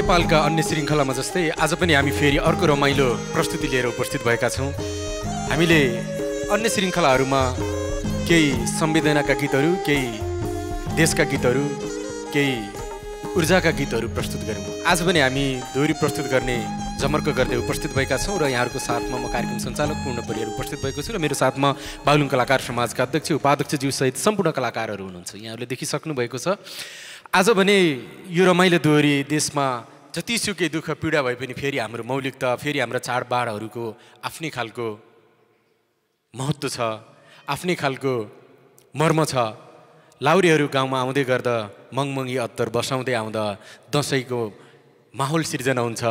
नेपालका अन्य श्रृङ्खलामा जस्तै आज पनि हामी फेरि अर्को रमाइलो प्रस्तुति लिएर उपस्थित भएका छौँ। हामीले अन्य श्रृङ्खलाहरूमा केही संवेदनाका गीतहरू, केही देशका गीतहरू, केही ऊर्जाका गीतहरू प्रस्तुत गऱ्यौँ। आज पनि हामी दोहोरी प्रस्तुत गर्ने जमर्को गर्दै उपस्थित भएका छौँ र यहाँहरूको साथमा म कार्यक्रम सञ्चालक पूर्ण परियार उपस्थित भएको छु र मेरो साथमा बागलुङ कलाकार समाजका अध्यक्ष उपाध्यक्षज्यूसहित सम्पूर्ण कलाकारहरू हुनुहुन्छ। यहाँहरूले देखिसक्नु भएको छ। आज भने यो रमाइलो दोहोरी देशमा जतिसुकै दुःख पीडा भए पनि फेरि हाम्रो मौलिकता, फेरि हाम्रा चाडबाडहरूको आफ्नै खालको महत्त्व छ, आफ्नै खालको मर्म छ। लाउरेहरू गाउँमा आउँदै गर्दा मङमङ्गी अत्तर बसाउँदै आउँदा दसैँको माहौल सिर्जना हुन्छ।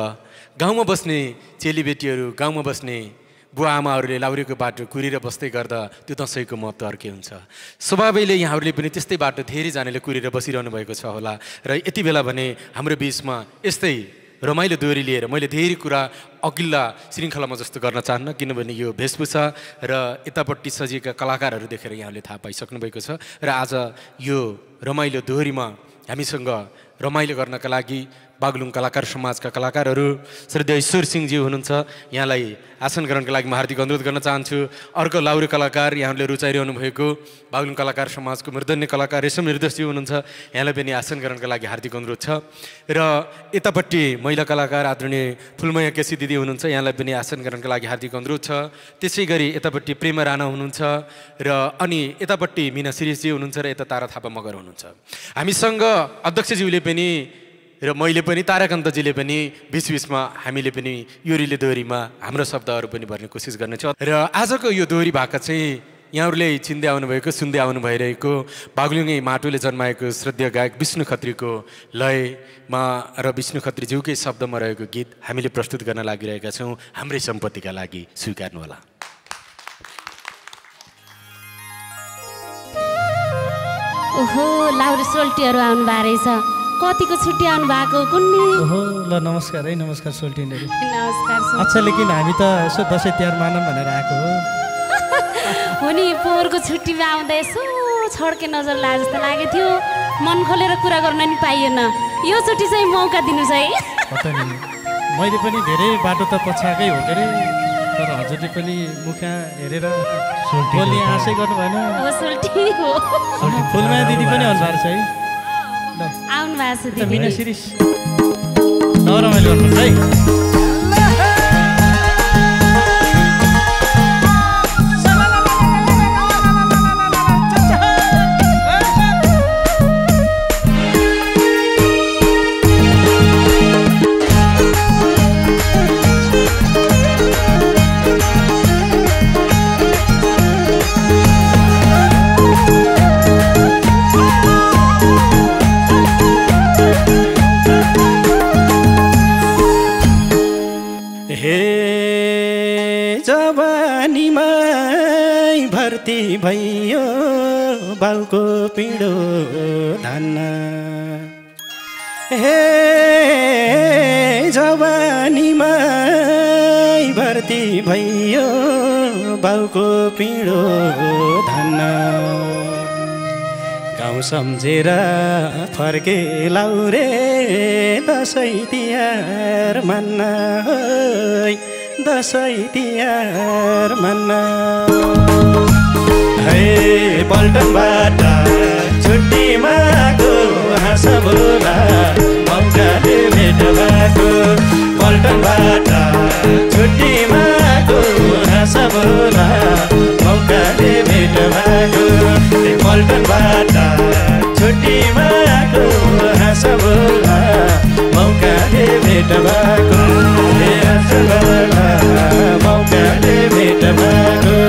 गाउँमा बस्ने चेलीबेटीहरू, गाउँमा बस्ने बुवा आमाहरूले लाउरेको बाटो कुरेर बस्दै गर्दा त्यो दसैँको महत्त्व अर्कै हुन्छ। स्वभावैले यहाँहरूले पनि त्यस्तै बाटो धेरैजनाले कुरेर बसिरहनु भएको छ होला र यति बेला भने हाम्रो बिचमा यस्तै रमाइलो दोहोरी लिएर मैले धेरै कुरा अघिल्ला श्रृङ्खलामा जस्तो गर्न चाहन्न, किनभने यो वेशभूषा र यतापट्टि सजिएका कलाकारहरू देखेर यहाँले थाहा पाइसक्नु भएको छ। र आज यो रमाइलो दोहोरीमा हामीसँग रमाइलो गर्नका लागि बागलुङ कलाकार समाजका कलाकारहरू श्रद्धेय ईश्वर सिंहजी हुनुहुन्छ। यहाँलाई आसन ग्रहणका लागि म हार्दिक अनुरोध गर्न चाहन्छु। अर्को लाउरे कलाकार यहाँहरूले रुचाइरहनु भएको बागलुङ कलाकार समाजको मूर्धन्य कलाकार रेशम निर्देशजी हुनुहुन्छ। यहाँलाई पनि आसन ग्रहणका लागि हार्दिक अनुरोध छ। र यतापट्टि महिला कलाकार आदरणीय फुलमया केसी दिदी हुनुहुन्छ। यहाँलाई पनि आसन ग्रहणका लागि हार्दिक अनुरोध छ। त्यसै गरी यतापट्टि प्रेमा राणा हुनुहुन्छ र अनि यतापट्टि मिना शिरीषजी हुनुहुन्छ र यता तारा थापा मगर हुनुहुन्छ। हामीसँग अध्यक्षज्यूले पनि र मैले पनि ताराकान्तजीले पनि बिचबिचमा हामीले पनि यो रिले दोहोरीमा हाम्रो शब्दहरू पनि भर्ने कोसिस गर्नेछौँ। र आजको यो दोहोरी भाका चाहिँ यहाँहरूले चिन्दै आउनुभएको, सुन्दै आउनु भइरहेको बागलुङै माटोले जन्माएको श्रद्धेय गायक विष्णु खत्रीको लयमा र विष्णु खत्रीज्यूकै शब्दमा रहेको गीत हामीले प्रस्तुत गर्न लागिरहेका छौँ। हाम्रै सम्पत्तिका लागि स्वीकार्नुहोला। ओहो, लाउरे सोल्टीहरू आउनु भएको रहेछ। कतिको छुट्टी आउनु भएको कुन्नी? ओहो, ल नमस्कार है, नमस्कार सोल्टिनहरू। नमस्कार। अच्छा, लेकिन हामी त यसो दसैँ तिहार मानौँ भनेर आएको हो। हो नि, पोहोरको छुट्टीमा आउँदा यसो छड्के नजर लागे जस्तो लागेको थियो। मन खोलेर कुरा गर्न नि पाइएन। यो चोटि चाहिँ मौका दिनुहोस् है। पत्ता नि, मैले पनि धेरै बाटो त पछाएकै हो के अरे, तर हजुरले पनि मुखा हेरेर बोल्ने आशै गर्नु भएन। हो, सोल्टी हो। फुलमाया दिदी पनि आउनु भएको छ है। आउनु भएको छ दिदी। मिना शिरीष नरमाइलो गर्नुपर्छ है। भइयो बाउको पिँडो धान्न, हे जवानीमा भर्ती भइयो बाउको पिँडो धान्न। गाउँ सम्झेर फर्के लाउरे दसैँ तिहार मान्न, दसैँ तिहार मान्न। हे पल्टनबाट छुट्टीमा गो हाँस बोला मौकाले भेट भएको, पल्टनबाट छुट्टीमा गो हाँस बोला मौकाले भेट भएको, पल्टनबाट छुट्टीमा गो हाँस बोला मौकाले भेट भएको, मौकाले भेट भएको।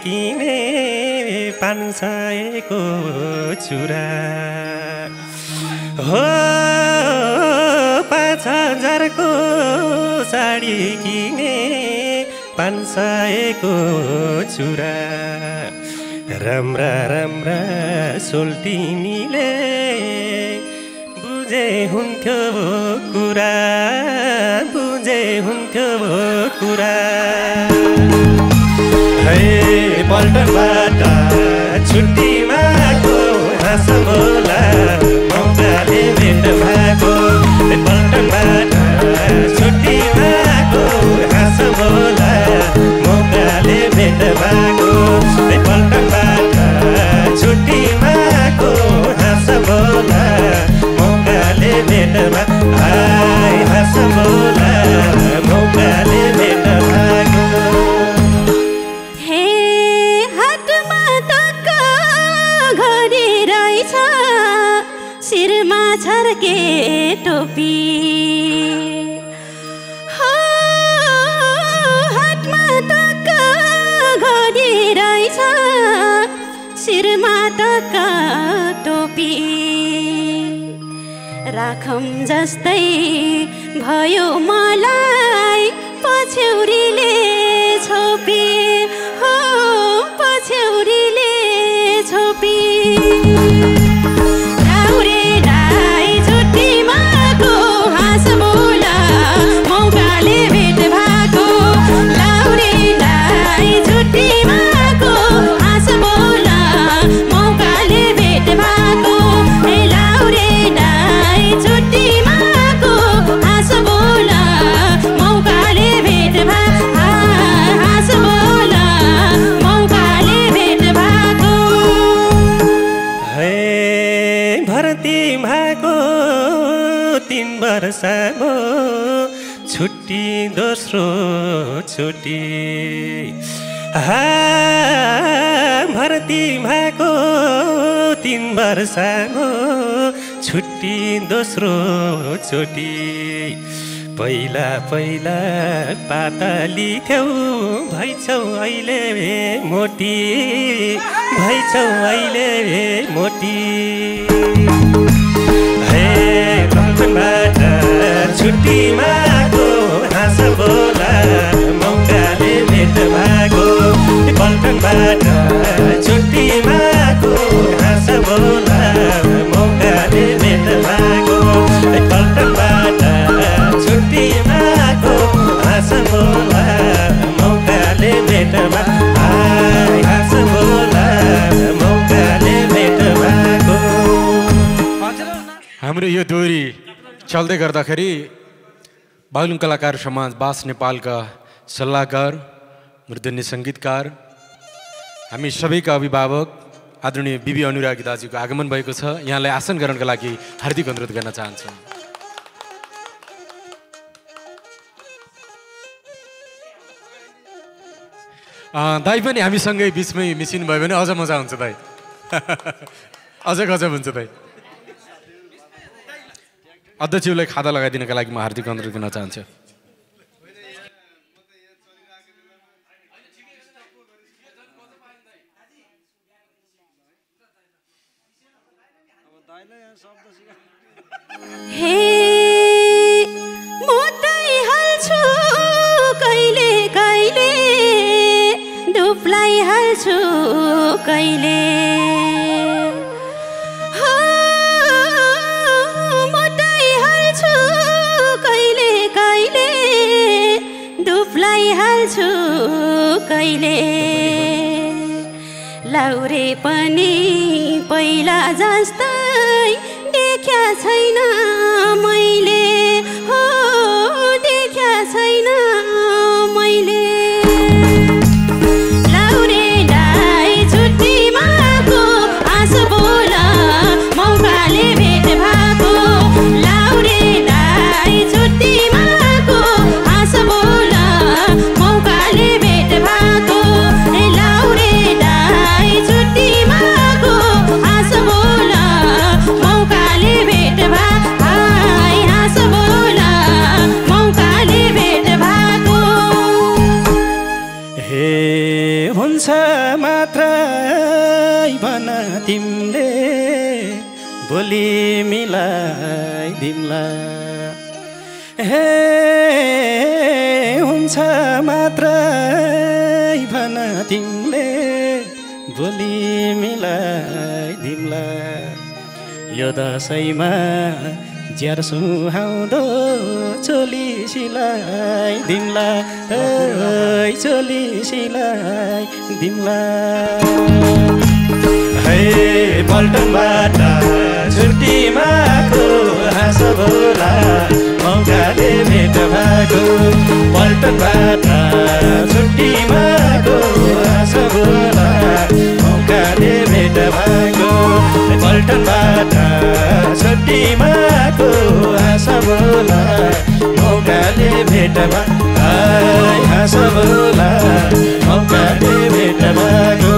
किने 500 को चुरा हो 5000 को साडी किने 500 को चुरा राम्रा राम्रा सोल्टिनीले बुझे हुन्थ्यो कुरा बुझे हुन्थ्यो कुरा हे पल्टनबाट छुट्टीमा गो हाँस बोला मौकाले भेट भएको पल्टनबाट छुट्टीमा गो हाँस बोला मौकाले भेट भएको पल्टनबाट छुट्टीमा गो हाँस बोला मौकाले भेट भएको हाँस बोला मौकाले भेट भएको शिरमा छर्के टोपी हो हातमा टक्क घडी रहेछ शिरमा टक्क टोपी राखम जस्तै भयो मलाई पछ्यौरीले छोपी हो पछ्यौरीले छोपी वर्षको छुट्टी दोस्रो छुट्टी भर्ती भएको 3 वर्षको छुट्टी दोस्रो चोटी पहिला पहिला पातली थियौ भइछौ अहिले मोटी भइछौ अहिले मोटी पल्टनबाट छुट्टीमा गो हाँस बोला मौकाले भेट भएको पल्टनबाट छुट्टीमा गो हाँस बोला मौकाले भेट भएको पल्टनबाट छुट्टीमा गो हाँस बोला मौकाले भेट भएको हाँस बोला मौकाले भेट भएको हाम्रो यो दोहोरी चल्दै गर्दाखेरि बागलुङ कलाकार समाज बास नेपालका सल्लाहकार मूर्धन्य सङ्गीतकार हामी सबैका अभिभावक आदरणीय बिबी अनुरागी दाजुको आगमन भएको छ। यहाँलाई आसन ग्रहणका लागि हार्दिक अनुरोध गर्न चाहन्छु। दाइ पनि हामीसँगै बिचमै मिसिनु भयो भने अझ मजा हुन्छ दाइ अझ गजब हुन्छ दाइ। अध्यक्षलाई खादा लगाइदिनका लागि म हार्दिक अनुरोध गर्न चाहन्छु। हे मोटाइ हाल्छु कहिले कहिले डुब्लाई हाल्छु कहिले हाल्छु कहिले लाउरे पनि पहिला जस्तै देख्या छैन मैले हो देख्या छैन मैले लाउरे दाइ छुट्टीमा गो हाँस बोला मौकाले भेट भएको लाउरे दाइ छुट्टीमा गो हाँस बोला मौकाले भेट भएको लाउरे दाइ छुट्टीमा गो हाँस बोला मौकाले भेट भएको हाँस मात्रै भन तिमीले भोलि मिलाइदिउँला हे हुन्छ मात्रै भन तिमीले भोलि मिलाइदिउँला यो दसैँमा ज्यार सुहाउँदो चोली सिलाइदिउँला चोली सिलाइदिउँला है पल्टनबाट छुट्टीमा आएको हाँस बोला मौकाले भेट भएको पल्टनबाट छुट्टीमा आएको हाँस बोला मौकाले भेट भएको पल्टनबाट छुट्टीमा आएको हाँस बोला मौकाले भेट भएको हाँस बोला मौकाले भेट भएको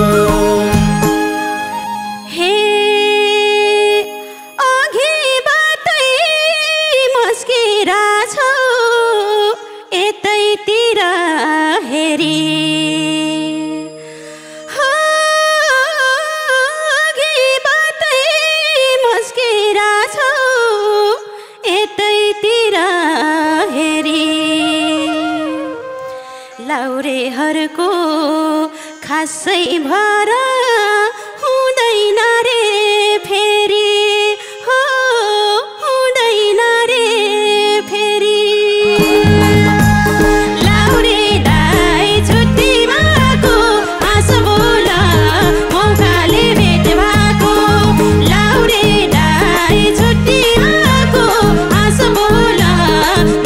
लाउरेहरूको खासै भर हुँदैन रे फेरि हो हुँदैन रे फेरि लाउरेलाई छुट्टीमा आएको हाँस बोला मौकाले भेट भएको लाउरेलाई छुट्टीमा आएको हाँस बोला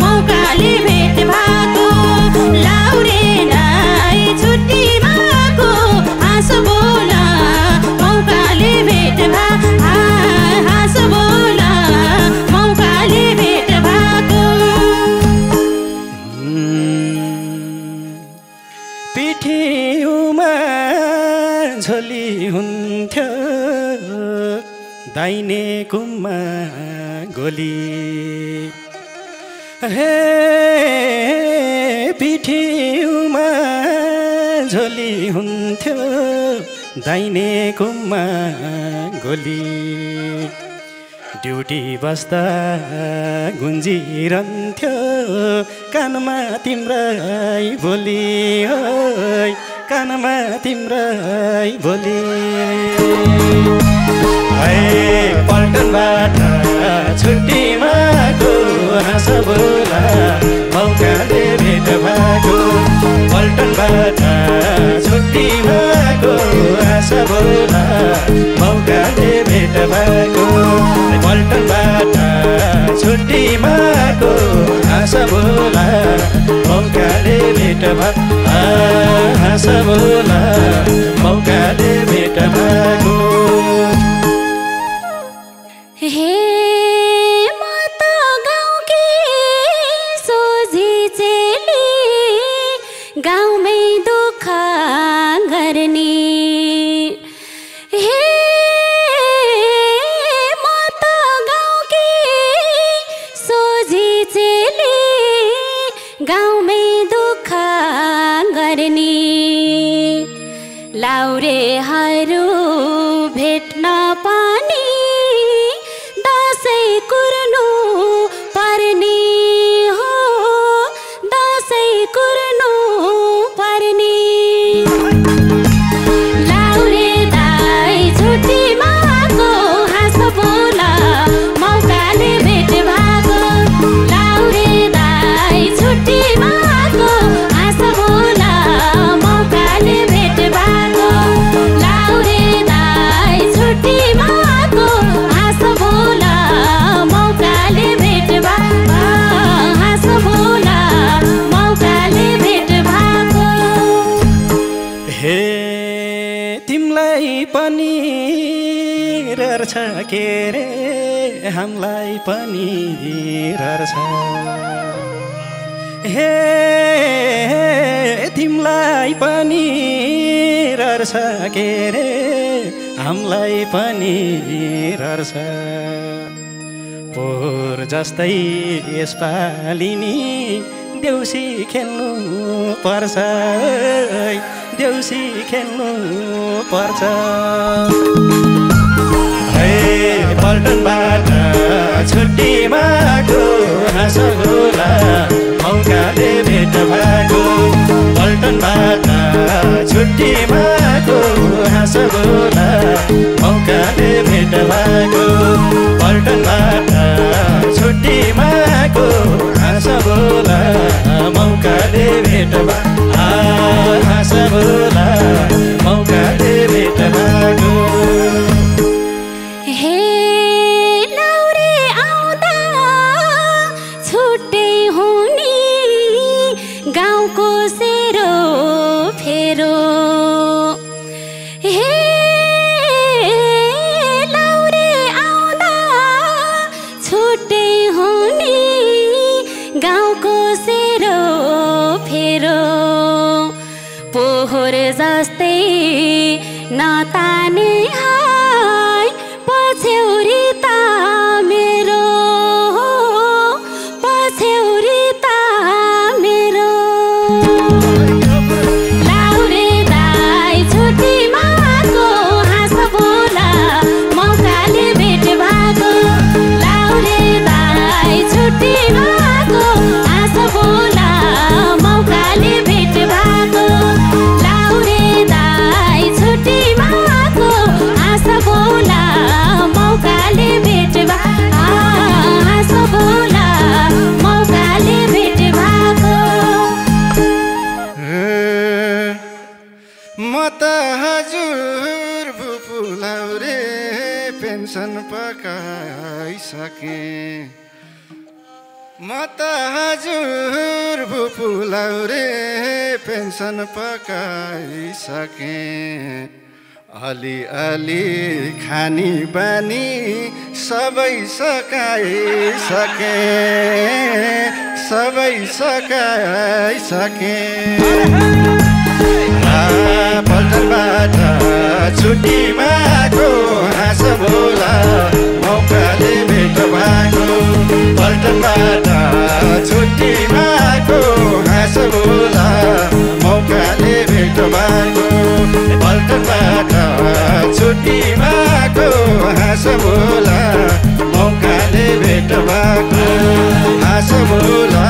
मौकाले भेट भएको लाउरेलाई छुट्टीमा आएको हाँस बोला मौकाले भेट हाँस बोला मौकाले भेट भएको पिठीमा झोली हुन्थ्यो दाहिने कुममा गोली हे पिठीमा झोली हुन्थ्यो दाहिने कुममा गोली ड्युटी बस्दा गुन्जिरहन्थ्यो कानमा तिम्रै बोली ओइ कानमा तिम्रै बोली है पल्टनबाट छुट्टीमा आएको हाँस बोला मौकाले भेट भएको पल्टनबाट छुट्टीमा आएको हाँस बोला मौकाले भेट भएको पल्टनबाट छुट्टीमा आएको हाँस बोला मौकाले भेट भएको हाँस बोला मौकाले भेट भएको हे म त गाउँकी सोझी चेली गाउँमै दुःख गर्ने हे म त गाउँकी सोझी चेली गाउँमै दुःख गर्ने लाउरेहरू भेट्न पनि दसैँ कुर्नु पर्ने हो दसैँ कुर्नु पर्ने लाउरे दाइ छुट्टीमा आएको हाँस बोला मौकाले भेट भएको लाउरे दाइ छुट्टीमा आएको हाँस बोला मौकाले भेट भएको लाउरे दाइ छुट्टीमा आएको हाँस बोला मौकाले भेट भएको हाँस बोला मौकाले भेट भएको हे तिमीलाई पनि रहर छ के रे हामीलाई पनि रहर छ हे तिमीलाई पनि रहर छ के रे हामीलाई पनि रहर छ पोहोर जस्तै यसपालि नि देउसी खेल्नु पर्छ देउसी खेल्नु पर्छ हे पल्टनबाट छुट्टीमा गो हाँस बोला मौकाले भेट भएको पल्टनबाट छुट्टीमा गो हाँस बोला मौकाले भेट भएको पल्टनबाट छुट्टीमा गो हाँस बोला मौकाले भेट हाँस बोला मौकाले भेट भएको नताने हाय पछ्यौरी त मेरो पछ्यौरी त मेरो लाउरे दाइ छुट्टीमा गो हाँस बोला मौकाले भेट भएको लाउरे दाइ छुट्टीमा गो हाँस बोला मौकाले भेट भएको लाउरे दाइ छुट्टीमा गो हाँस बोला मौकाले भेट हाँस बोला मौकाले भेट भएको म त हजुर भुपुलाउरे पेन्सन पकाइसके म त हजुर भुपुलाउरे पेन्सन पकाइसके अलि खानी बानी सबै सकाइसके पल्टनबाट छुट्टीमा गो हाँस बोला मौकाले भेट भएको पल्टनबाट छुट्टीमा गो हाँस बोला मौकाले भेट भएको पल्टनबाट छुट्टीमा गो हाँस बोला मौकाले भेट भएको हाँस बोला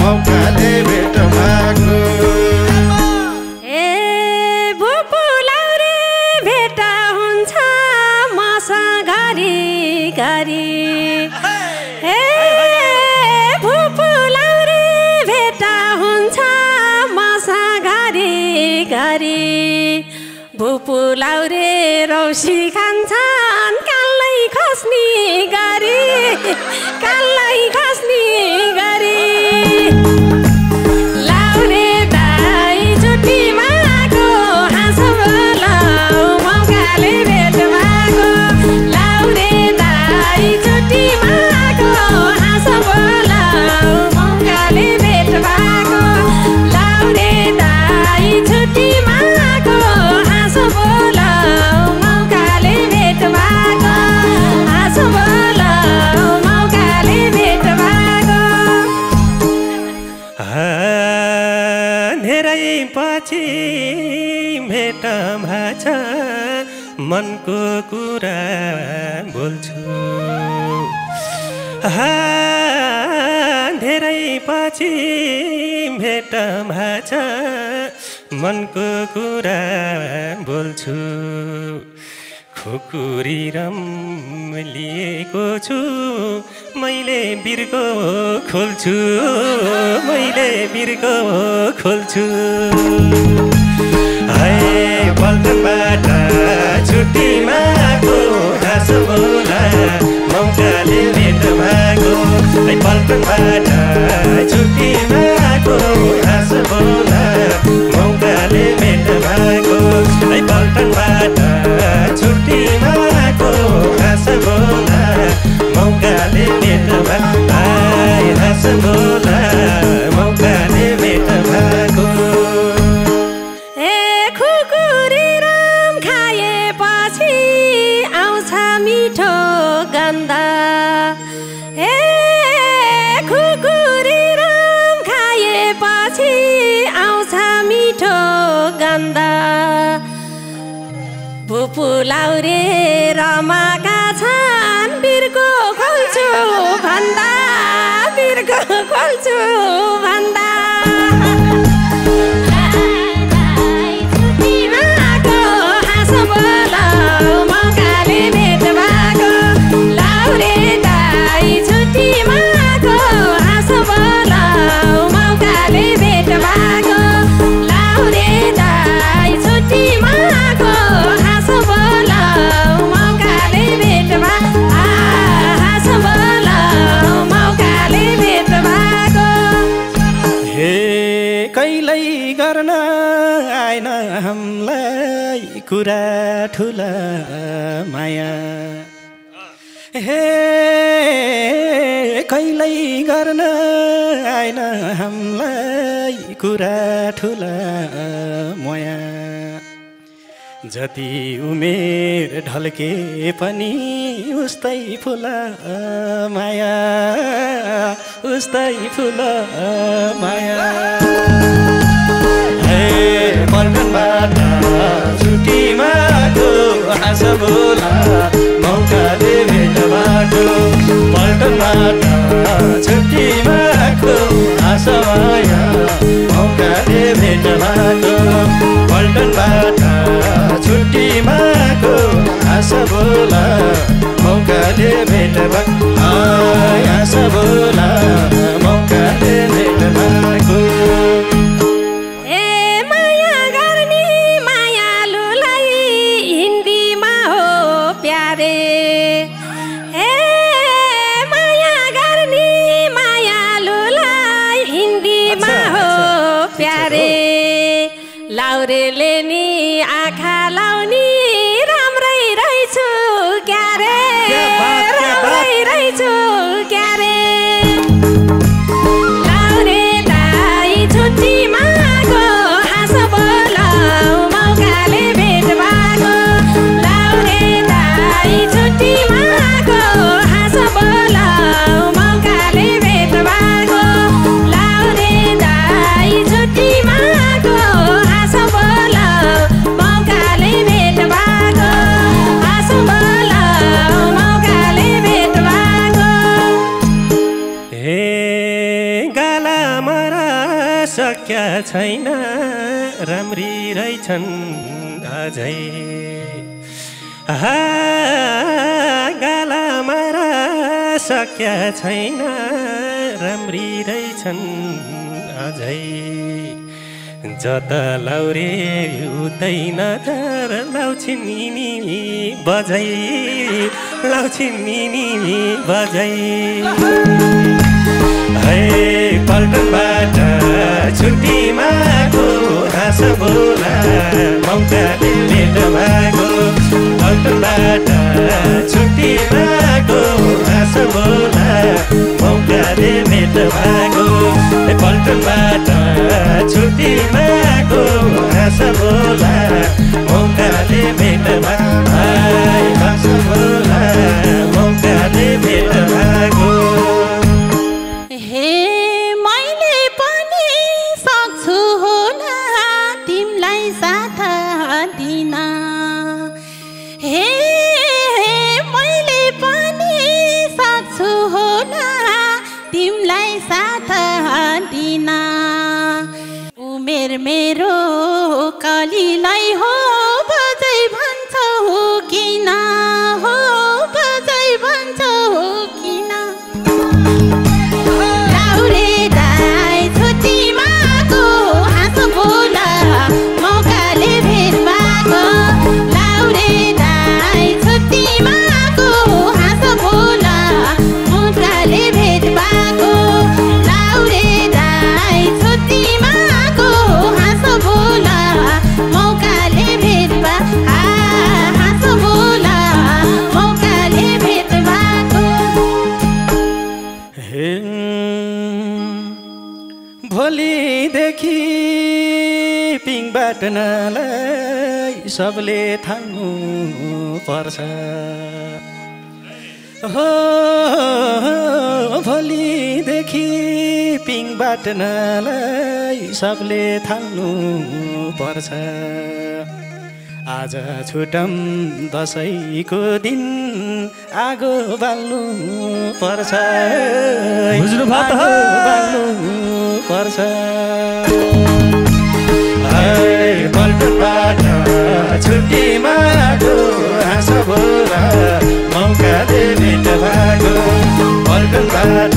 मौकाले भेट भएको भुपुलाउरे रौसी खान्छन् कालै खस्नी गरी कालै खस्नी गरी लाउरे दाइ छुट्टीमा गो हाँस बोला मौकाले भेट भएको लाउरे दाइ छुट्टीमा गो हाँस बोला मौकाले भेट भएको लाउरे दाइ छुट्टीमा गो हाँस बोला मौकाले भेट भएको हाँस बोला मौकाले भेट भएको धेरै पछि भेट भाछ मनको कुरा बोल्छु धेरै पछि भेट भाछ मनको कुरा बोल्छु खुकुरी रम लिएको छु मैले बिर्को खोल्छु मैले बिर्को खोल्छु हाय पल्टनबाट छुट्टीमा गो हाँस बोला मौकाले भेट भएको हाय पल्टनबाट छुट्टीमा गो हाँस बोला मौकाले भेट भएको हाय पल्टनबाट छुट्टीमा गो हाँस बोला मौकाले भेट भएको हाय हाँस बोला मौकाले भेट भएको खुकुरी राम खाएपछि भुपुलाउ रे रमाका छन् बिर्को खोल्छु भन्दा बिर्को खोल्छु भन्दा छुट्टीमाको हाँसो बोलाउ मौकाले भेट भएको लाउ रे दाइ छुट्टीमाको हाँसो बोलाउ मौकाले भेट भएको लाउ रे दाइ छुट्टीमाको हाँसो बोलाउ मौकाले भेट भएको हाँसो बोलाउ मौकाले भेट भएको हे कहिल्यै गर्न आएन हामीलाई कुरा ठुला माया हे कहिल्यै गर्न आएन हामीलाई कुरा ठुला माया जति उमेर ढल्के पनि उस्तै फुला माया उस्तै फुला माया हे पल्टनबाट छुट्टीमाको हाँसो बोला मौकाले भेट भएको पल्टनबाट छुट्टीमाको हाँसो माया मौकाले भेट भएको पल्टनबाट छुट्टीमाको हाँसो बोला मौकाले भेट भएको हाँसो बोला मौकाले भेट भएको लाउरेले नि आँखा लाउने राम्रै रहेछु क्यारे राम्रै रहेछु क्यारे लाउरे दाइ छुट्टीमाको हाँसो बोलाउ मौकाले भेट भएको लाउरे दाइ छुट्टीमाको हाँसो बोलाउ मौकाले भेट भएको लाउरे दाइ छुट्टीमाको हाँसो बोलाउ मौकाले भेट भएको हाँसो बोलाउ मौकाले भेट भएको हे गाला मरा सक्या छैन राम्री रहेछन् अझै गाला मरा सक्या छैन राम्री रहेछन् अझै जता लाउरे उतै नजर लाउँछिन् नि बजै लाउँछिन् नि बजै हे पल्टनबाट छुट्टीमाको हाँसो बोला मौकाले भेट भएको पल्टनबाट छुट्टीमाको हाँसो बोला मौकाले भेट भएको पल्टनबाट छुट्टीमाको हाँसो बोला मौकाले भेट भएको हाँसो बोला मौकाले भेट भएको हे मैले पनि सक्छु होला तिमीलाई साथ दिन हे मैले पनि सक्छु होला तिमीलाई साथ दिन उमेर मेरो कलिलाई हो बजै भन्छौ किन हो बजै भन्छौ किन लाउरे दाइ छुट्टीमाको हाँसो बोला मौकाले भेट भएको लाउरे दाइ छुट्टीमाको हाँसो बोला मौकाले भेट भएको लाउरे दाइ छुट्टीमाको हाँसो बोला मौकाले भेट भएको हाँसो बोला मौकाले भेट भएको भोलिदेखि पिङ बाटनालाई सबले थाल्नु पर्छ हो भोलिदेखि पिङ बाटनालाई सबले थाल्नु पर्छ आज छुटम दसैँको दिन आगो बाल्नु पर्छ बुझ्नु भयो त? आगो बाल्नु पर्छ पल्टनबाट छुट्टीमा गो हाँस बोल मौकाले भेट भएको पल्टनबाट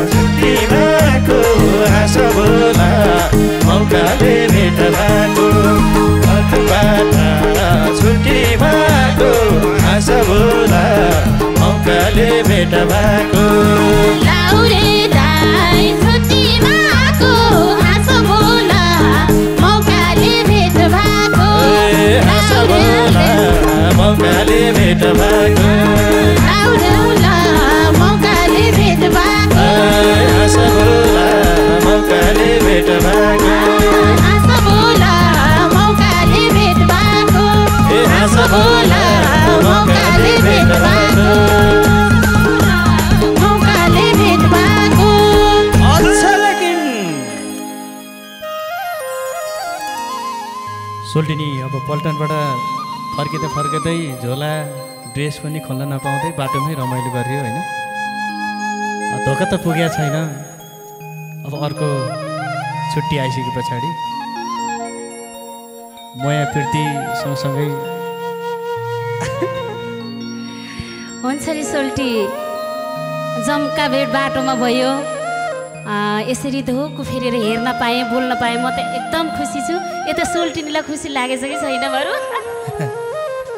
छुट्टीमा गो हाँस बोल मौकाले भेट भएको पल्टनबाट छुट्टीमा गो हाँस बोल मौकाले भेट भएको लाउरे दाइ छुट्टीमा आएको हाँस बोल मौकाले भेट भएको हाँस बोल मौकाले भेट भएको मौकाले भेट भएको हाँस बोल मौकाले भेट भएको हाँस बोल मौकाले भेट भएको हाँस बोल मौकाले भेट भएको मौकाले भेट भएको अच्छा लेकिन सोल्टिनी अब पल्टनबाट फर्किँदै झोला ड्रेस पनि खोल्न नपाउँदै बाटोमै रमाइलो गरियो होइन धोका त पुगेको छैन अब अर्को छुट्टी आइसके पछाडि मया प्रीति सँगसँगै हुन्छ नि सोल्टी जम्का भेट बाटोमा भयो यसरी धोको फेरेर हेर्न पाएँ बोल्न पाएँ म त एकदम खुसी छु यता सोल्टिनीलाई खुसी लागेछ कि छैन बरु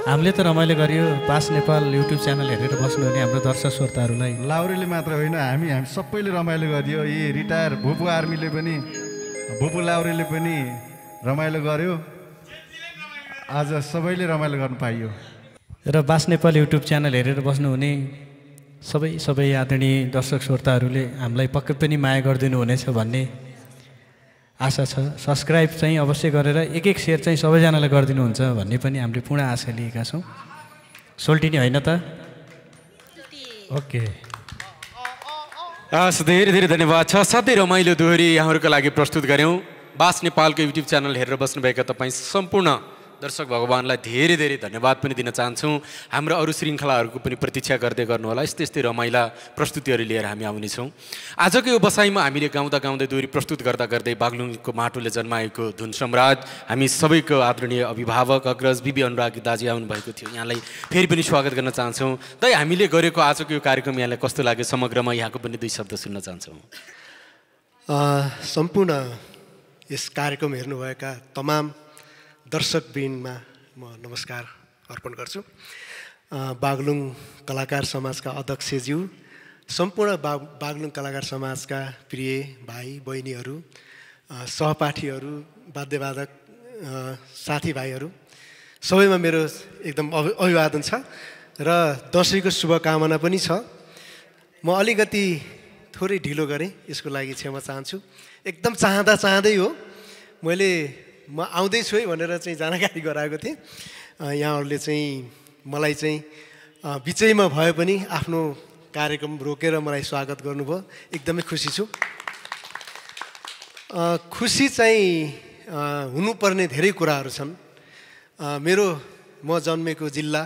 हामीले त रमाइलो गरियो पास नेपाल युट्युब च्यानल हेरेर बस्नुहुने हाम्रो दर्शक श्रोताहरूलाई लाउरेले मात्र होइन हामी सबैले रमाइलो गरियो यी रिटायर भुपु आर्मीले पनि भुपु लाउरेले पनि रमाइलो गर्यो आज सबैले रमाइलो गर्न पाइयो र बास नेपाल युट्युब च्यानल हेरेर बस्नुहुने सबै आदरणीय दर्शक श्रोताहरूले हामीलाई पक्कै पनि माया गरिदिनु हुनेछ भन्ने आशा छ सब्सक्राइब चाहिँ अवश्य गरेर एक सेयर चाहिँ सबैजनालाई गरिदिनुहुन्छ भन्ने पनि हामीले पूर्ण आशा लिएका छौँ सोल्टिनी होइन त ओके हस् धेरै धेरै धन्यवाद छ साथै रमाइलो दोहोरी यहाँहरूको लागि प्रस्तुत गऱ्यौँ बास नेपालको युट्युब च्यानल हेरेर बस्नुभएका तपाईँ सम्पूर्ण दर्शक भगवान्लाई धेरै धेरै धन्यवाद पनि दिन चाहन्छौँ हाम्रो अरू श्रृङ्खलाहरूको पनि प्रतीक्षा गर्दै गर्नुहोला यस्तै रमाइला प्रस्तुतिहरू लिएर हामी आउनेछौँ आजको यो बसाइमा हामीले गाउँदा दोहोरी प्रस्तुत गर्दै बागलुङको माटोले जन्माएको धुन सम्राट हामी सबैको आदरणीय अभिभावक अग्रज बिबी अनुरागी दाजी आउनुभएको थियो यहाँलाई फेरि पनि स्वागत गर्न चाहन्छौँ दाइ हामीले गरेको आजको यो कार्यक्रम यहाँलाई कस्तो लाग्यो समग्रमा यहाँको पनि 2 शब्द सुन्न चाहन्छौँ सम्पूर्ण यस कार्यक्रम हेर्नुभएका तमाम दर्शकवृन्दमा म नमस्कार अर्पण गर्छु बागलुङ कलाकार समाजका अध्यक्षज्यू सम्पूर्ण बागलुङ कलाकार समाजका प्रिय भाइ बहिनीहरू सहपाठीहरू वाद्यवादक साथीभाइहरू सबैमा मेरो एकदम अभिवादन छ र दसैँको शुभकामना पनि छ म अलिकति थोरै ढिलो गरेँ यसको लागि क्षमा चाहन्छु एकदम चाहँदै हो म आउँदैछु है भनेर चाहिँ जानकारी गराएको थिएँ यहाँहरूले चाहिँ मलाई चाहिँ बिचैमा भए पनि आफ्नो कार्यक्रम रोकेर मलाई स्वागत गर्नुभयो एकदमै खुसी छु खुसी चाहिँ हुनुपर्ने धेरै कुराहरू छन् म जन्मेको जिल्ला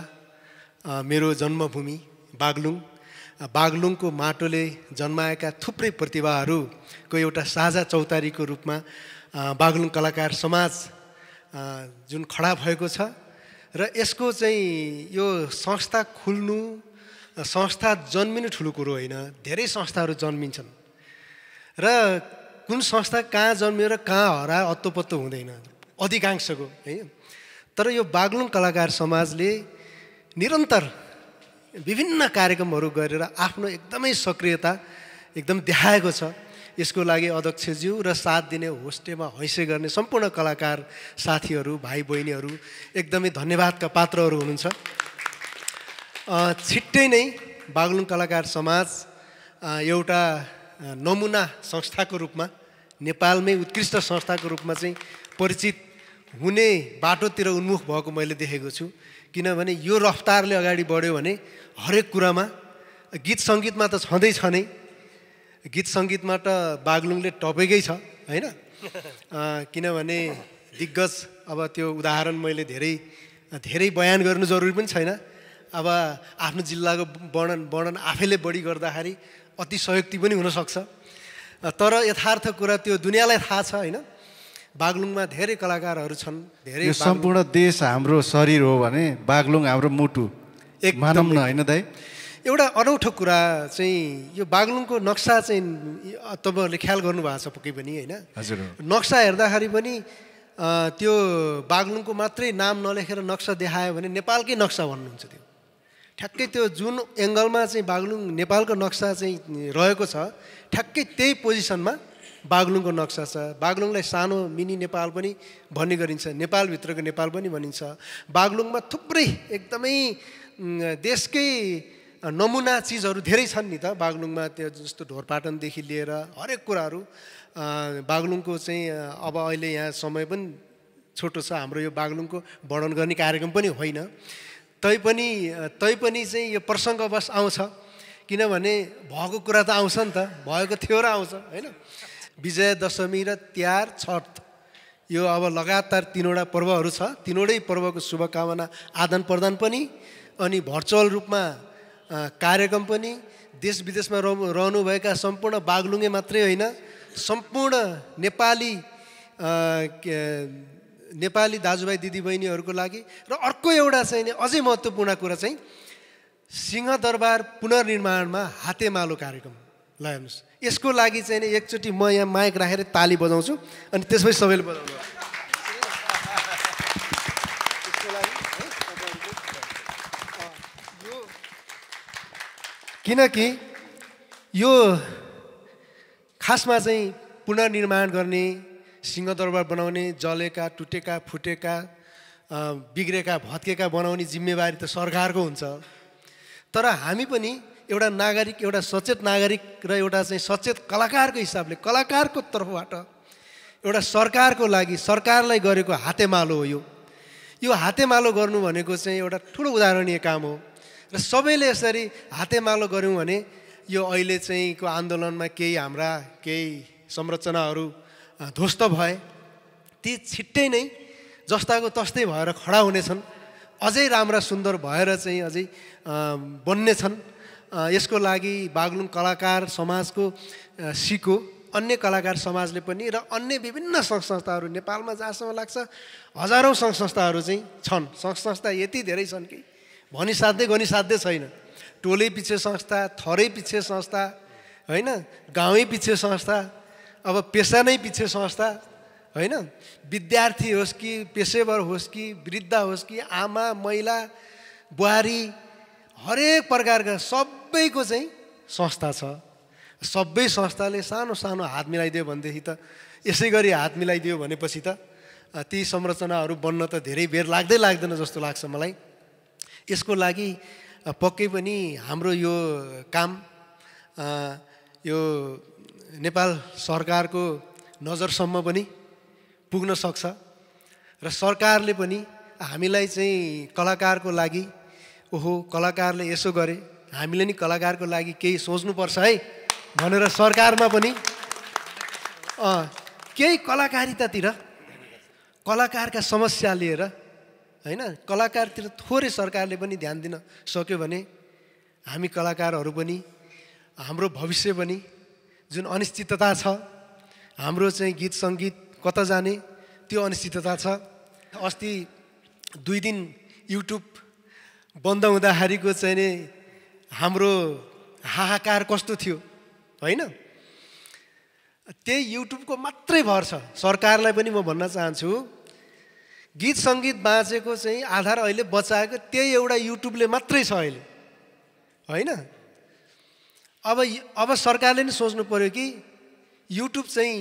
मेरो जन्मभूमि बागलुङको माटोले जन्माएका थुप्रै प्रतिभाहरूको एउटा साझा चौतारीको रूपमा बागलुङ कलाकार समाज जुन खडा भएको छ र यसको चाहिँ यो संस्था खुल्नु संस्था जन्मिनु ठुलो कुरो होइन धेरै संस्थाहरू जन्मिन्छन् र कुन संस्था कहाँ जन्मियो र कहाँ हरायो अत्तो हुँदैन अधिकांशको है तर यो बागलुङ कलाकार समाजले निरन्तर विभिन्न कार्यक्रमहरू गरेर आफ्नो एकदमै सक्रियता एकदम देखाएको छ यसको लागि अध्यक्षज्यू र साथ दिने होस्टेमा हैसे गर्ने सम्पूर्ण कलाकार साथीहरू भाइ बहिनीहरू एकदमै धन्यवादका पात्रहरू हुनुहुन्छ छिट्टै नै बागलुङ कलाकार समाज एउटा नमुना संस्थाको रूपमा नेपालमै उत्कृष्ट संस्थाको रूपमा चाहिँ परिचित हुने बाटोतिर उन्मुख भएको मैले देखेको छु किनभने यो रफ्तारले अगाडि बढ्यो भने हरेक कुरामा गीत सङ्गीतमा त छँदैछ नै गीत सङ्गीतमा त बागलुङले टपेकै छ हैन किनभने दिग्गज अब त्यो उदाहरण मैले धेरै बयान गर्नु जरुरी पनि छैन। अब आफ्नो जिल्लाको वर्णन आफैले बढी गर्दाखेरि अतिशयोक्ति पनि हुनसक्छ। तर यथार्थ कुरा त्यो दुनियाँलाई थाहा छ होइन। बागलुङमा धेरै कलाकारहरू छन्। धेरै सम्पूर्ण देश हाम्रो शरीर हो भने बागलुङ हाम्रो मुटु एक मानौँ न होइन दाइ। एउटा अनौठो कुरा चाहिँ यो बागलुङको नक्सा चाहिँ तपाईँहरूले ख्याल गर्नुभएको छ पक्कै पनि होइन। हजुर। नक्सा हेर्दाखेरि पनि त्यो बागलुङको मात्रै नाम नलेखेर नक्सा देखायो भने नेपालकै नक्सा भन्नुहुन्छ। त्यो ठ्याक्कै त्यो जुन एङ्गलमा चाहिँ बागलुङ नेपालको नक्सा चाहिँ रहेको छ ठ्याक्कै त्यही पोजिसनमा बागलुङको नक्सा छ। बागलुङलाई सानो मिनी नेपाल पनि भन्ने गरिन्छ, नेपालभित्रको नेपाल पनि भनिन्छ। बागलुङमा थुप्रै एकदमै देशकै नमुना चिजहरू धेरै छन् नि त बागलुङमा। त्यो जस्तो ढोरपाटनदेखि लिएर हरेक कुराहरू बागलुङको चाहिँ अब अहिले यहाँ समय पनि छोटो छ। हाम्रो यो बागलुङको वर्णन गर्ने कार्यक्रम पनि होइन। तैपनि चाहिँ यो प्रसङ्गवश आउँछ किनभने भएको कुरा त आउँछ नि त, भएको थियो र आउँछ होइन। विजय दशमी र तिहार छठ यो अब लगातार तीनवटा पर्वहरू छ। तीनवटै पर्वको शुभकामना आदान प्रदान पनि अनि भर्चुअल रूपमा कार्यक्रम पनि देश विदेशमा रहनुभएका सम्पूर्ण बागलुङे मात्रै होइन सम्पूर्ण नेपाली दाजुभाइ दिदीबहिनीहरूको लागि। र अर्को एउटा चाहिँ अझै महत्त्वपूर्ण कुरा चाहिँ सिंहदरबार पुनर्निर्माणमा हातेमालो कार्यक्रम ल हेर्नुहोस्। यसको लागि चाहिँ एकचोटि म यहाँ माइक राखेर ताली बजाउँछु अनि त्यसपछि सबैले बजाउनु। किनकि यो खासमा चाहिँ पुनर्निर्माण गर्ने, सिंहदरबार बनाउने, जलेका टुटेका फुटेका बिग्रेका भत्केका बनाउने जिम्मेवारी त सरकारको हुन्छ। तर हामी पनि एउटा नागरिक, एउटा सचेत नागरिक र एउटा चाहिँ सचेत कलाकारको हिसाबले कलाकारको तर्फबाट एउटा सरकारको लागि सरकारलाई गरेको हातेमालो हो। यो हातेमालो गर्नु भनेको चाहिँ एउटा ठुलो उदाहरणीय काम हो। र सबैले यसरी हातेमालो गऱ्यौँ भने यो अहिले चाहिँ को आन्दोलनमा केही संरचनाहरू ध्वस्त भए ती छिट्टै नै जस्ताको तस्तै भएर खडा हुनेछन्, अझै राम्रा सुन्दर भएर चाहिँ अझै बन्नेछन्। यसको लागि बागलुङ कलाकार समाजको सिको अन्य कलाकार समाजले पनि र अन्य विभिन्न सङ्घ संस्थाहरू नेपालमा जहाँसम्म लाग्छ हजारौँ सङ्घ संस्थाहरू चाहिँ छन्। सङ्घ संस्था यति धेरै छन् कि भनिसाध्यै गनिसाध्यै छैन। टोलै पछि संस्था, थरै पछि संस्था होइन, गाउँै पछि संस्था, अब पेसा नै पछि संस्था होइन। विद्यार्थी होस् कि पेसेवर होस् कि वृद्ध होस् कि आमा महिला बुहारी हरेक प्रकारका सबैको चाहिँ संस्था छ। सबै संस्थाले सानो सानो हात मिलाइदियो भनेदेखि त यसै गरी हात मिलाइदियो भनेपछि त ती संरचनाहरू बन्न त धेरै बेर लाग्दैन जस्तो लाग्छ मलाई। यसको लागि पक्कै पनि हाम्रो यो काम यो नेपाल सरकारको नजरसम्म पनि पुग्न सक्छ र सरकारले पनि हामीलाई चाहिँ कलाकारको लागि ओहो कलाकारले यसो गरे हामीले नि कलाकारको लागि केही सोच्नुपर्छ है भनेर सरकारमा पनि केही कलाकारितातिर कलाकारका समस्या लिएर होइन कलाकारतिर थोरै सरकारले पनि ध्यान दिन सक्यो भने हामी कलाकारहरू पनि हाम्रो भविष्य पनि जुन अनिश्चितता छ हाम्रो चाहिँ गीत सङ्गीत कता जाने त्यो अनिश्चितता छ। अस्ति 2 दिन युट्युब बन्द हुँदाखेरिको चाहिँ नि हाम्रो हाहाकार कस्तो थियो होइन। त्यही युट्युबको मात्रै भर छ। सरकारलाई पनि म भन्न चाहन्छु गीत सङ्गीत बाँचेको चाहिँ आधार अहिले बचाएको त्यही एउटा युट्युबले मात्रै छ अहिले होइन। अब सरकारले नि सोच्नु पर्यो कि युट्युब चाहिँ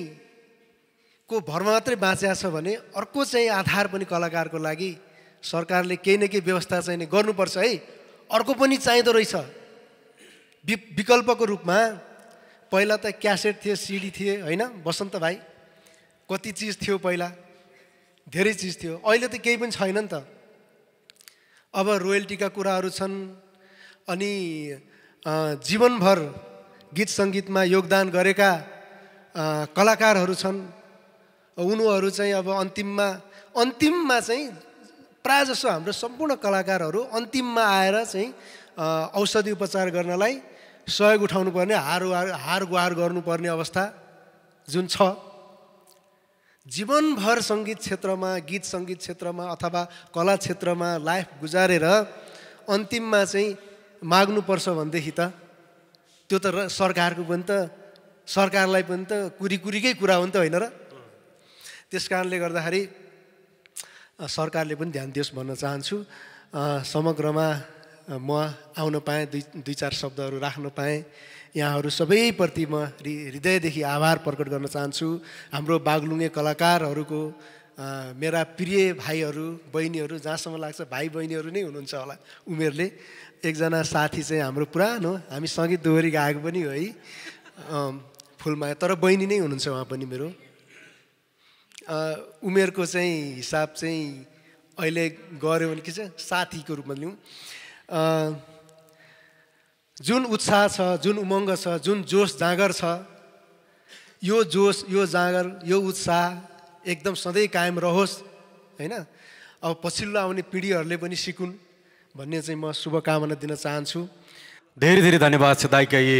को भरमा मात्रै बाँचेको छ भने अर्को चाहिँ आधार पनि कलाकारको लागि सरकारले केही न केही व्यवस्था चाहिँ गर्नुपर्छ है। अर्को पनि चाहिँदो रहेछ विकल्पको रूपमा। पहिला त क्यासेट थियो, सिडी थिए होइन बसन्त भाइ, कति चिज थियो पहिला, धेरै चिज थियो। अहिले त केही पनि छैन नि त। अब रोयल्टीका कुराहरू छन् अनि जीवनभर गीत सङ्गीतमा योगदान गरेका कलाकारहरू छन्। उनीहरू चाहिँ अब अन्तिममा अन्तिममा चाहिँ प्रायःजसो हाम्रो सम्पूर्ण कलाकारहरू अन्तिममा आएर चाहिँ औषधि उपचार गर्नलाई सहयोग उठाउनुपर्ने हार गुहार गर्नुपर्ने अवस्था जुन छ। जीवनभर सङ्गीत क्षेत्रमा, गीत सङ्गीत क्षेत्रमा अथवा कला क्षेत्रमा लाइफ गुजारेर अन्तिममा चाहिँ माग्नुपर्छ भनेदेखि त त्यो त सरकारको पनि त, सरकारलाई पनि त कुरीकै कुरा हो नि त, होइन र? त्यस कारणले गर्दाखेरि सरकारले पनि ध्यान दियोस् भन्न चाहन्छु। समग्रमा म आउन पाएँ, दुई चार शब्दहरू राख्न पाएँ। यहाँहरू सबैप्रति म हृदयदेखि आभार प्रकट गर्न चाहन्छु। हाम्रो बागलुङे कलाकारहरूको मेरा प्रिय भाइहरू बहिनीहरू, जहाँसम्म लाग्छ भाइ बहिनीहरू नै हुनुहुन्छ होला उमेरले। एकजना साथी चाहिँ हाम्रो पुरानो, हामी सङ्गीत दोहोरी गाएको पनि हो है, फुलमाया, तर बहिनी नै हुनुहुन्छ उहाँ पनि मेरो। उमेरको चाहिँ हिसाब चाहिँ अहिले गऱ्यो भने के छ, साथीको रूपमा लिउँ। जुन उत्साह छ, जुन उमङ्ग छ, जुन जोस जाँगर छ, यो जोस, यो जाँगर, यो उत्साह एकदम सधैँ कायम रहोस्, होइन? अब पछिल्लो आउने पिँढीहरूले पनि सिकुन् भन्ने चाहिँ म शुभकामना दिन चाहन्छु। धेरै धेरै धन्यवाद छ दाइका यी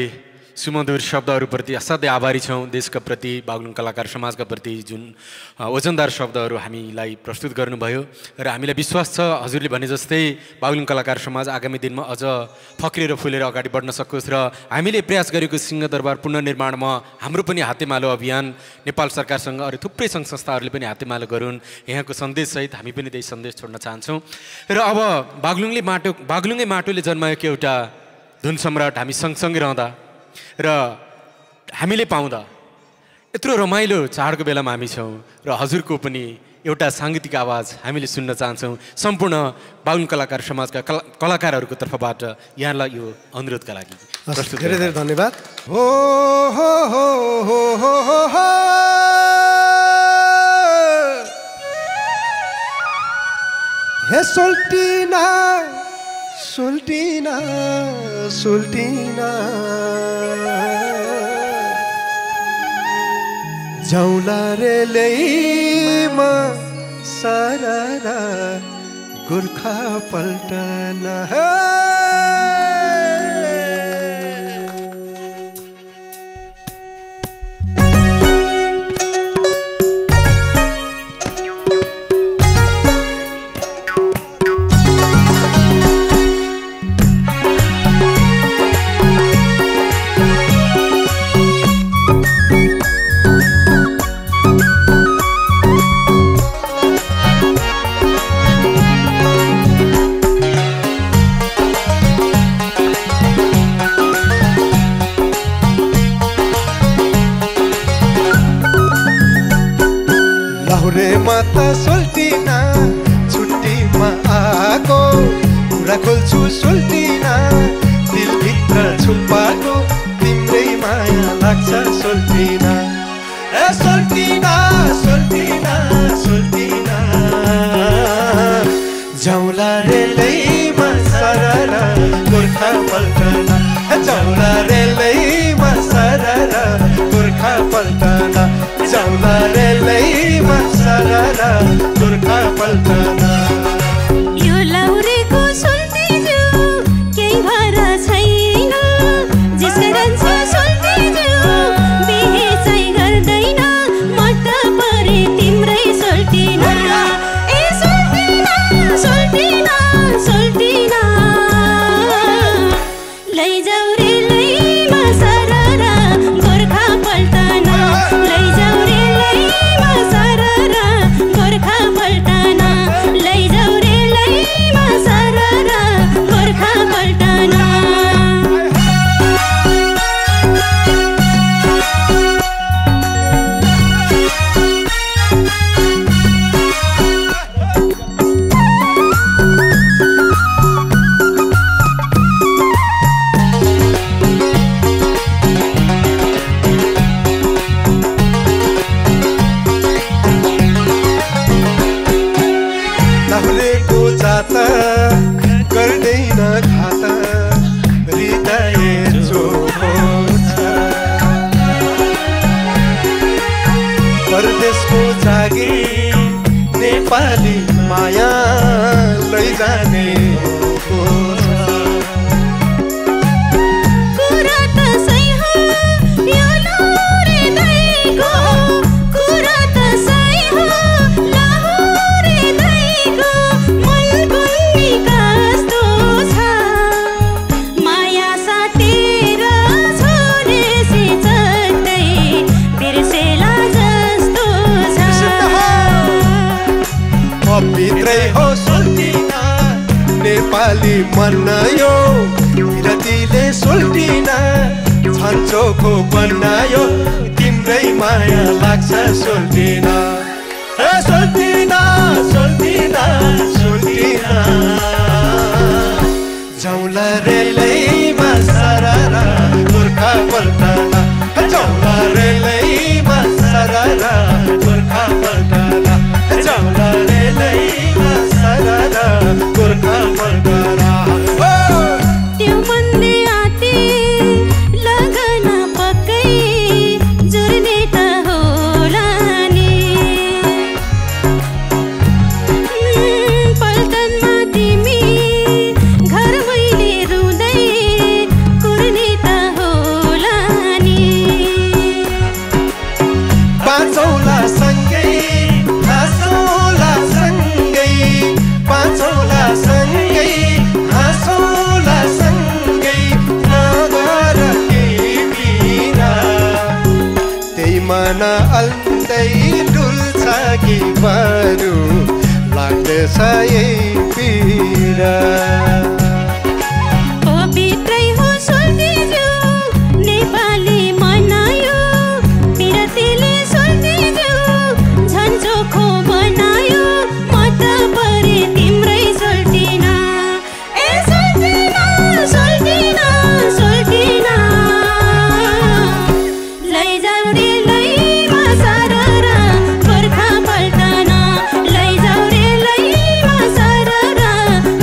सुमधुर शब्दहरूप्रति। असाध्यै आभारी छौँ देशका प्रति, बागलुङ कलाकार समाजका प्रति जुन वजनदार शब्दहरू हामीलाई प्रस्तुत गर्नुभयो। र हामीलाई विश्वास छ हजुरले भने जस्तै बागलुङ कलाकार समाज आगामी दिनमा अझ फक्रिएर फुलेर अगाडि बढ्न सकोस्। र हामीले प्रयास गरेको सिंहदरबार पुनर्निर्माणमा हाम्रो पनि हातेमालो अभियान नेपाल सरकारसँग अरू थुप्रै सङ्घ संस्थाहरूले पनि हातेमालो गरून्। यहाँको सन्देशसहित हामी पनि त्यही सन्देश छोड्न चाहन्छौँ। र अब बागलुङै माटोले जन्माएको एउटा धुन सम्राट हामी सँगसँगै रहँदा र हामीले पाउँदा यत्रो रमाइलो चाडको बेलामा हामी छौँ र हजुरको पनि एउटा साङ्गीतिक आवाज हामीले सुन्न चाहन्छौँ। सम्पूर्ण बागलुङ कलाकार समाजका कलाकारहरूको तर्फबाट यहाँलाई यो अनुरोधका लागि धेरै धेरै धन्यवाद। हो हो हो हो हो हो हो हे सोल्टिना सोल्टिना सोल्टिना जाउँला रे ल्याइमा सारा गोर्खा पल्टना। माता सोल्टिना छुट्टीमा आएको कुरा खोल्छु सोल्टिना, दिलभित्र छुपाएको तिम्रै माया लाग्छ सोल्टिना। ए सोल्टिना सोल्टिना सोल्टिना जाउँला रेलैमा सररा गोर्खा पल्टना, जाउँला रेलैमा सररा गोर्खा पल्टना, जाउँला रेलैमा सररा गोर्खा पल्टना। यो लौरेको सोल्टिजु केही भर छैन, जिसका रन्छ सोल्टिजु बिहे चाहिँ गर्दैन, मत परे तिम्रै सोल्टिना। ए सोल्टिना सोल्टिना सोल्टिना लैजाऊ रे लैमा सररा गोर्खा पल्टना, लैजाऊ रे लैमा सररा गोर्खा पल्टना, लैजाऊ रे लैमा सररा गोर्खा पल्टना। नहुलेको जाता गर्दैन खाता, हृदय चोखो छ। परदेशको जागिर नेपाल नेपाली माया लैजाने कुरा त सही हो यो लौरे दैको कुरा त सही हो लौरे दैको मन पनि कस्तो छ माया साटेर छोडेसी चट्टै बिर्सेला जस्तो छ भित्रै हो सोल्टिना नेपाली मन यो विरतिले सोल्टिना छन्चोको बनायो तिम्रै माया लाग्छ सोल्टिना ए सोल्टिना सोल्टिना सोल्टिना जाउँला रेलैमा सररा गोर्खा पल्टना जाउँला रेलैमा सररा गोर्खा पल्टना जाउँला रेलैमा सररा गोर्खा पल्टना त्यो मन्दी आते लगन पक्कै जुर्ने त होला नि पल्टनमा तिमी घर मैले रुँदै कुर्ने त होला नि पाँचौला सँगै हाँसौला सँगै पाँचौला सँगै हाँसौला सँगै नगर केही बिना त्यही मन अल्दै डुल्छ कि बरु लाग्दैछ यही पीडा भित्रै हो सोल्टिजु नेपाली मनायो बिरतीले सोल्टिजु झन् चोखो बनायो म त परे तिम्रै सोल्टिना ए सोल्टिना सोल्टिना सोल्टिना लैजाऊ रे लैमा सररा गोर्खा पल्टना लैजाऊ रे लैमा सररा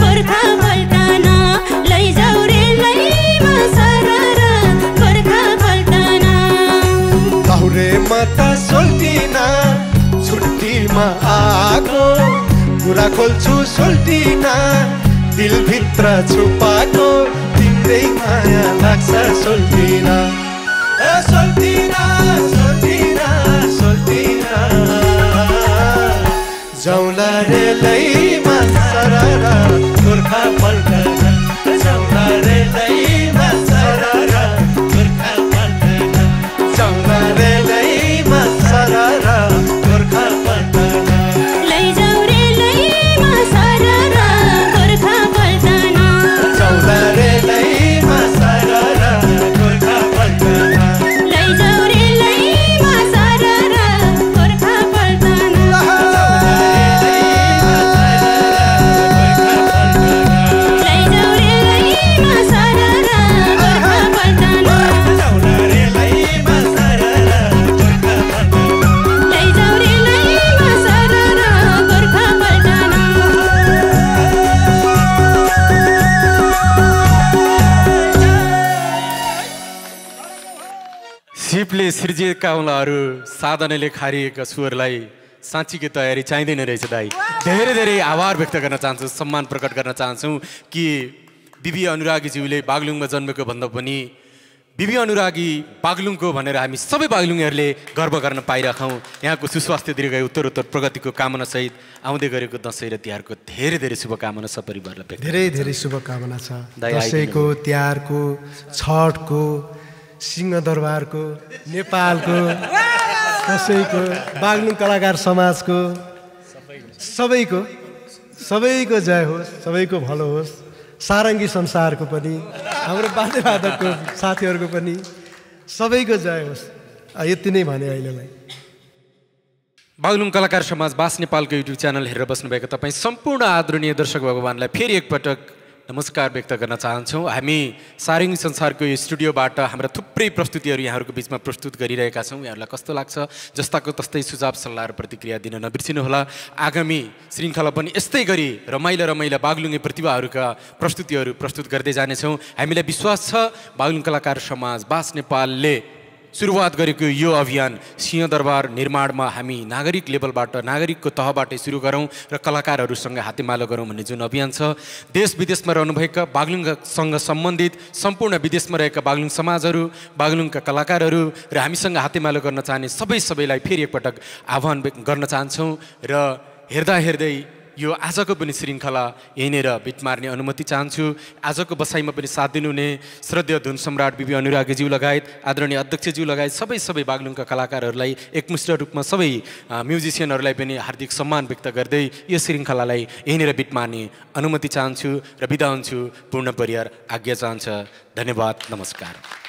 गोर्खा पल्टना लैजाऊ रे लैमा सररा गोर्खा पल्टना लाहुरे माता सोल्टिना छुट्टीमा आएको कुरा खोल्छु सोल्टिना दिलभित्र छुपाएको तिम्रै माया लाग्छ सोल्टिना ए सोल्टिना सोल्टिना सोल्टिना जाउँला रे लैमा सररा गोर्खा पल्टना जाउँला रे लैमा सररा गोर्खा पल्टना जाउँला रे लैमा सररा गोर्खा पल्टना लैजाऊ रे लैमा सररा गोर्खा पल्टना जाउँला रे लैमा सररा गोर्खा पल्टना लैजाऊ रे लैमा सररा गोर्खा पल्टना लैजाऊ रे लैमा सररा गोर्खा पल्टना जाउँला रे लैमा सररा गोर्खा पल्टना लैजाऊ रे लैमा सररा गोर्खा पल्टना सिपले सिर्जिएका औँलाहरू साधनले खारिएका स्वरलाई साँच्चीकै तयारी चाहिँदैन रहेछ दाइ धेरै धेरै आभार व्यक्त गर्न चाहन्छु सम्मान प्रकट गर्न चाहन्छौँ कि बिबी अनुरागीज्यूले बागलुङमा जन्मेको भन्दा पनि बिबी अनुरागी बागलुङको भनेर हामी सबै बागलुङहरूले गर्व गर्न पाइराखौँ यहाँको सुस्वास्थ्य दीर्घायु उत्तरोत्तर प्रगतिको कामनासहित आउँदै गरेको दसैँ र तिहारको धेरै धेरै शुभकामना सपरिवारलाई व्यक्त धेरै धेरै शुभकामना छ दाइ दसैँको तिहारको छठको सिंहदरबारको नेपालको दसैँको बागलुङ कलाकार समाजको सबैको जय होस् सबैको भलो होस् सारङ्गी संसारको पनि हाम्रो वाद्यवादकको साथीहरूको पनि सबैको जय होस् यति नै भने अहिलेलाई बागलुङ कलाकार समाज बास नेपालको युट्युब च्यानल हेरेर बस्नुभएको तपाईँ सम्पूर्ण आदरणीय दर्शक भगवानलाई फेरि एकपटक नमस्कार व्यक्त गर्न चाहन्छौँ हामी सारङ्गी संसारको यो स्टुडियोबाट हाम्रा थुप्रै प्रस्तुतिहरू यहाँहरूको बिचमा प्रस्तुत गरिरहेका छौँ यहाँहरूलाई कस्तो लाग्छ जस्ताको तस्तै सुझाव सल्लाह र प्रतिक्रिया दिन नबिर्सिनुहोला आगामी श्रृङ्खला पनि यस्तै गरी रमाइला बागलुङे प्रतिभाहरूका प्रस्तुतिहरू प्रस्तुत गर्दै जानेछौँ हामीलाई विश्वास छ बागलुङ कलाकार समाज बास नेपालले सुरुवात गरेको यो अभियान सिंहदरबार निर्माणमा हामी नागरिक लेभलबाट नागरिकको तहबाटै सुरु गरौँ र कलाकारहरूसँग हातेमालो गरौँ भन्ने जुन अभियान छ, देश विदेशमा रहनुभएका बागलुङसँग सम्बन्धित सम्पूर्ण विदेशमा रहेका बागलुङ समाजहरू, बागलुङका कलाकारहरू र हामीसँग हातेमालो गर्न चाहने सबैलाई फेरि एकपटक आह्वान गर्न चाहन्छौँ र हेर्दै यो आजको पनि श्रृङ्खला यहीँनिर बिट मार्ने अनुमति चाहन्छु। आजको बसाइमा पनि साथ दिनुहुने श्रद्धेय धुन सम्राट बिबी अनुरागीज्यू लगायत आदरणीय अध्यक्षज्यू लगायत सबै बागलुङका कलाकारहरूलाई एकमुष्ट रूपमा सबै म्युजिसियनहरूलाई पनि हार्दिक सम्मान व्यक्त गर्दै यो श्रृङ्खलालाई यहीँनिर बिट मार्ने अनुमति चाहन्छु र बिदा हुन्छु। पूर्ण परिवार आज्ञा चाहन्छ। धन्यवाद, नमस्कार।